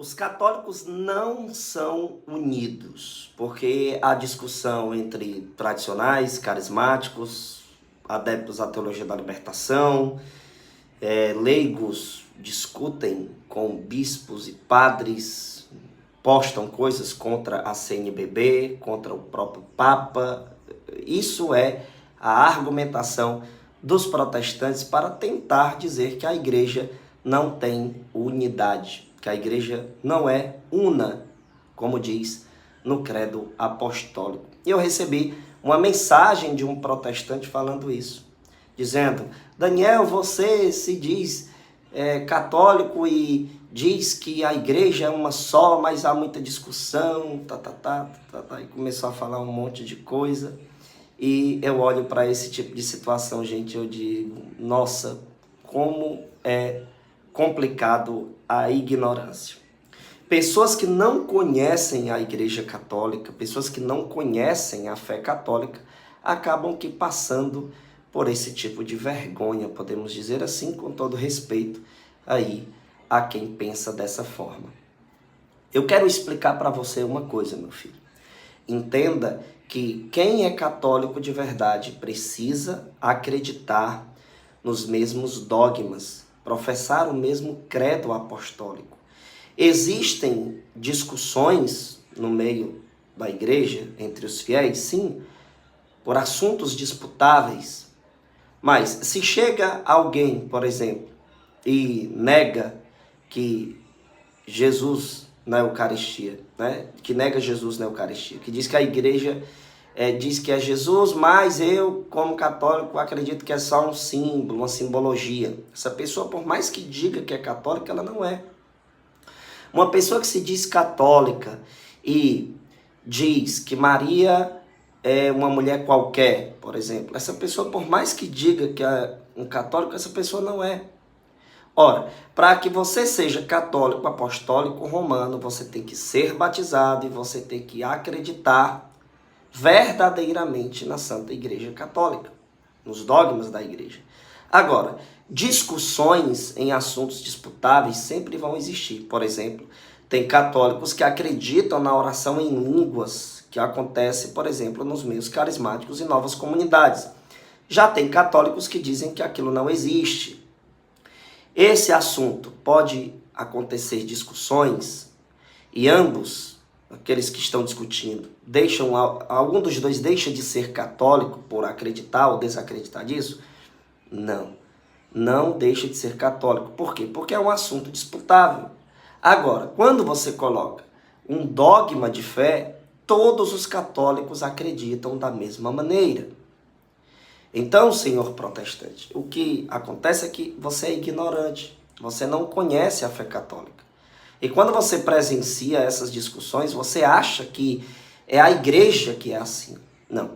Os católicos não são unidos, porque há discussão entre tradicionais, carismáticos, adeptos à teologia da libertação, leigos discutem com bispos e padres, postam coisas contra a CNBB, contra o próprio Papa. Isso é a argumentação dos protestantes para tentar dizer que a igreja não tem unidade, que a igreja não é una, como diz no credo apostólico. E eu recebi uma mensagem de um protestante falando isso, dizendo: Daniel, você se diz católico e diz que a igreja é uma só, mas há muita discussão, e começou a falar um monte de coisa. E eu olho para esse tipo de situação, gente, eu digo, nossa, como é complicado a ignorância. Pessoas que não conhecem a Igreja Católica, pessoas que não conhecem a fé católica, acabam que passando por esse tipo de vergonha, podemos dizer assim, com todo respeito aí a quem pensa dessa forma. Eu quero explicar para você uma coisa, meu filho. Entenda que quem é católico de verdade precisa acreditar nos mesmos dogmas, professar o mesmo credo apostólico. Existem discussões no meio da igreja, entre os fiéis, sim, por assuntos disputáveis. Mas se chega alguém, por exemplo, e nega que Jesus na Eucaristia, né? Que nega Jesus na Eucaristia, que diz que a igreja diz que é Jesus, mas eu, como católico, acredito que é só um símbolo, uma simbologia. Essa pessoa, por mais que diga que é católica, ela não é. Uma pessoa que se diz católica e diz que Maria é uma mulher qualquer, por exemplo, essa pessoa, por mais que diga que é um católico, essa pessoa não é. Ora, para que você seja católico apostólico romano, você tem que ser batizado e você tem que acreditar verdadeiramente na Santa Igreja Católica, nos dogmas da igreja. Agora, discussões em assuntos disputáveis sempre vão existir. Por exemplo, tem católicos que acreditam na oração em línguas, que acontece, por exemplo, nos meios carismáticos e novas comunidades. Já tem católicos que dizem que aquilo não existe. Esse assunto pode acontecer discussões e ambos, aqueles que estão discutindo, algum dos dois deixa de ser católico por acreditar ou desacreditar disso? Não deixa de ser católico. Por quê? Porque é um assunto disputável. Agora, quando você coloca um dogma de fé, todos os católicos acreditam da mesma maneira. Então, senhor protestante, o que acontece é que você é ignorante, você não conhece a fé católica. E quando você presencia essas discussões, você acha que é a igreja que é assim. Não.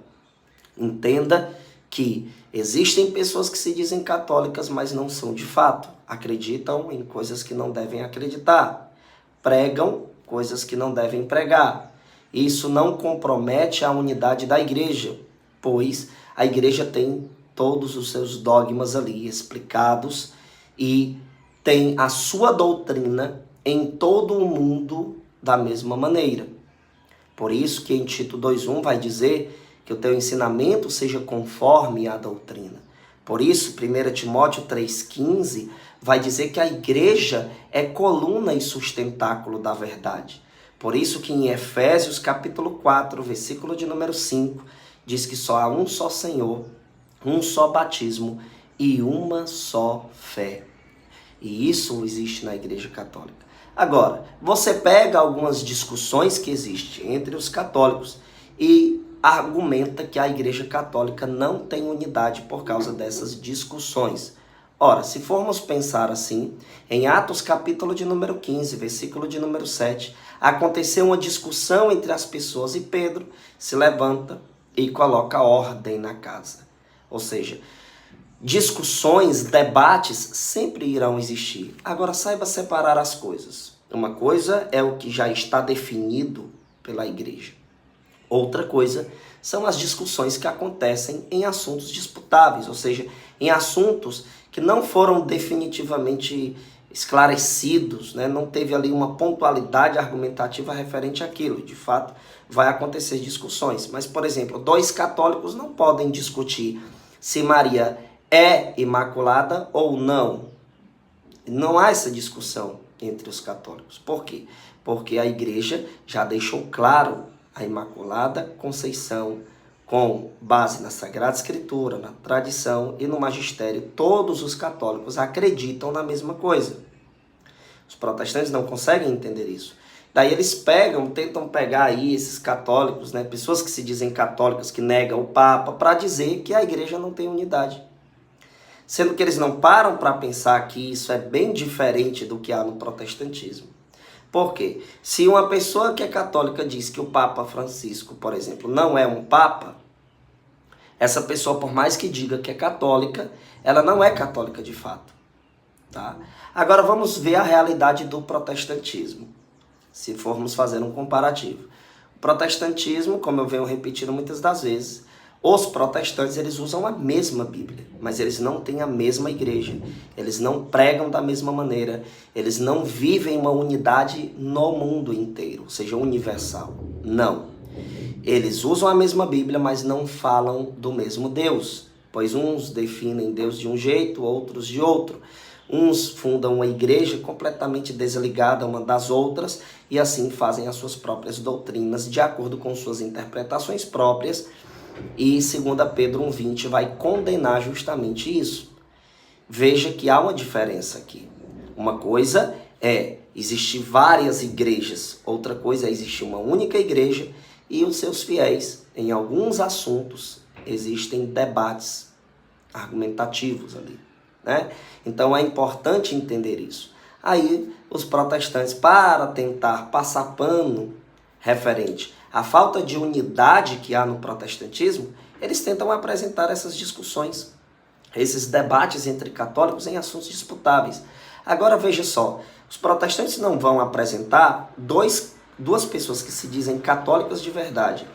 Entenda que existem pessoas que se dizem católicas, mas não são de fato. Acreditam em coisas que não devem acreditar. Pregam coisas que não devem pregar. Isso não compromete a unidade da igreja, pois a igreja tem todos os seus dogmas ali explicados e tem a sua doutrina em todo o mundo da mesma maneira. Por isso que em Tito 2:1 vai dizer que o teu ensinamento seja conforme à doutrina. Por isso, 1 Timóteo 3,15 vai dizer que a igreja é coluna e sustentáculo da verdade. Por isso que em Efésios capítulo 4, versículo de número 5, diz que só há um só Senhor, um só batismo e uma só fé. E isso existe na Igreja Católica. Agora, você pega algumas discussões que existem entre os católicos e argumenta que a Igreja Católica não tem unidade por causa dessas discussões. Ora, se formos pensar assim, em Atos capítulo de número 15, versículo de número 7, aconteceu uma discussão entre as pessoas e Pedro se levanta e coloca ordem na casa. Ou seja, discussões, debates sempre irão existir. Agora saiba separar as coisas. Uma coisa é o que já está definido pela igreja. Outra coisa são as discussões que acontecem em assuntos disputáveis, ou seja, em assuntos que não foram definitivamente esclarecidos, né? Não teve ali uma pontualidade argumentativa referente àquilo. De fato, vai acontecer discussões. Mas, por exemplo, dois católicos não podem discutir se Maria é imaculada ou não. Não há essa discussão entre os católicos. Por quê? Porque a igreja já deixou claro a Imaculada Conceição, com base na Sagrada Escritura, na tradição e no magistério. Todos os católicos acreditam na mesma coisa. Os protestantes não conseguem entender isso. Daí eles tentam pegar aí esses católicos, né, pessoas que se dizem católicas, que negam o Papa, para dizer que a igreja não tem unidade. Sendo que eles não param para pensar que isso é bem diferente do que há no protestantismo. Por quê? Se uma pessoa que é católica diz que o Papa Francisco, por exemplo, não é um Papa, essa pessoa, por mais que diga que é católica, ela não é católica de fato. Tá? Agora vamos ver a realidade do protestantismo, se formos fazer um comparativo. O protestantismo, como eu venho repetindo muitas das vezes, os protestantes, eles usam a mesma Bíblia, mas eles não têm a mesma igreja, eles não pregam da mesma maneira, eles não vivem uma unidade no mundo inteiro, ou seja, universal. Não. Eles usam a mesma Bíblia, mas não falam do mesmo Deus, pois uns definem Deus de um jeito, outros de outro. Uns fundam uma igreja completamente desligada uma das outras e assim fazem as suas próprias doutrinas de acordo com suas interpretações próprias. E 2 Pedro 1,20 vai condenar justamente isso. Veja que há uma diferença aqui. Uma coisa é existir várias igrejas, outra coisa é existir uma única igreja e os seus fiéis, em alguns assuntos, existem debates argumentativos ali, né? Então é importante entender isso. Aí os protestantes, para tentar passar pano referente à falta de unidade que há no protestantismo, eles tentam apresentar essas discussões, esses debates entre católicos em assuntos disputáveis. Agora veja só, os protestantes não vão apresentar duas pessoas que se dizem católicas de verdade,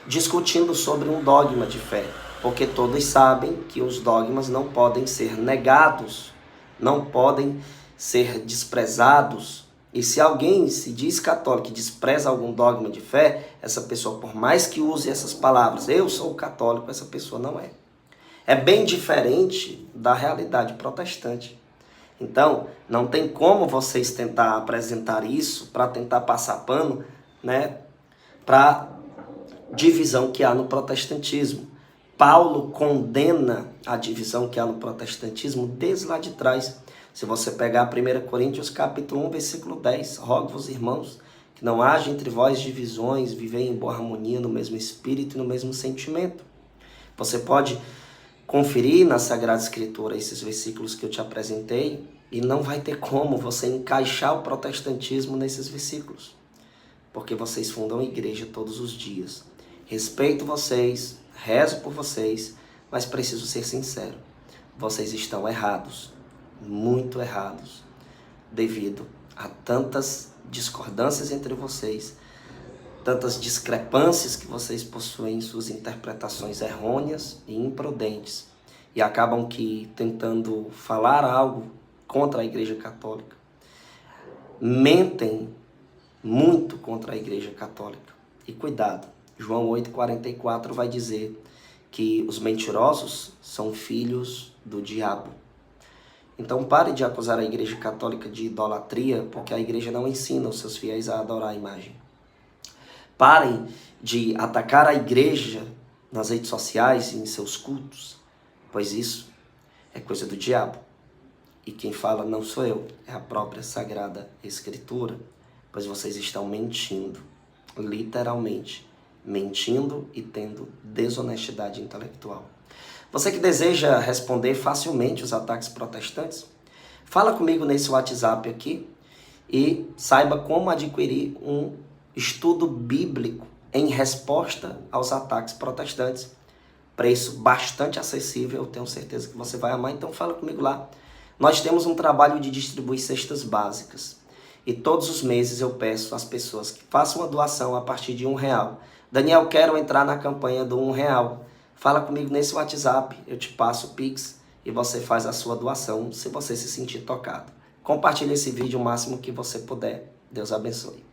discutindo sobre um dogma de fé, porque todos sabem que os dogmas não podem ser negados, não podem ser desprezados. E se alguém se diz católico e despreza algum dogma de fé, essa pessoa, por mais que use essas palavras, eu sou católico, essa pessoa não é. É bem diferente da realidade protestante. Então, não tem como vocês tentar apresentar isso para tentar passar pano, né, para divisão que há no protestantismo. Paulo condena a divisão que há no protestantismo desde lá de trás. Se você pegar 1 Coríntios capítulo 1, versículo 10, rogo-vos, irmãos, que não haja entre vós divisões, vivei em boa harmonia no mesmo espírito e no mesmo sentimento. Você pode conferir na Sagrada Escritura esses versículos que eu te apresentei e não vai ter como você encaixar o protestantismo nesses versículos, porque vocês fundam a igreja todos os dias. Respeito vocês, rezo por vocês, mas preciso ser sincero, vocês estão errados, muito errados, devido a tantas discordâncias entre vocês, tantas discrepâncias que vocês possuem em suas interpretações errôneas e imprudentes, e acabam que tentando falar algo contra a Igreja Católica, mentem muito contra a Igreja Católica. E cuidado, João 8,44 vai dizer que os mentirosos são filhos do diabo. Então pare de acusar a Igreja Católica de idolatria, porque a Igreja não ensina os seus fiéis a adorar a imagem. Parem de atacar a Igreja nas redes sociais e em seus cultos, pois isso é coisa do diabo. E quem fala não sou eu, é a própria Sagrada Escritura, pois vocês estão mentindo, literalmente, mentindo e tendo desonestidade intelectual. Você que deseja responder facilmente os ataques protestantes, fala comigo nesse WhatsApp aqui e saiba como adquirir um estudo bíblico em resposta aos ataques protestantes. Preço bastante acessível, eu tenho certeza que você vai amar, então fala comigo lá. Nós temos um trabalho de distribuir cestas básicas e todos os meses eu peço às pessoas que façam uma doação a partir de R$1. Daniel, quero entrar na campanha do R$1. Fala comigo nesse WhatsApp, eu te passo o Pix e você faz a sua doação se você se sentir tocado. Compartilhe esse vídeo o máximo que você puder. Deus abençoe.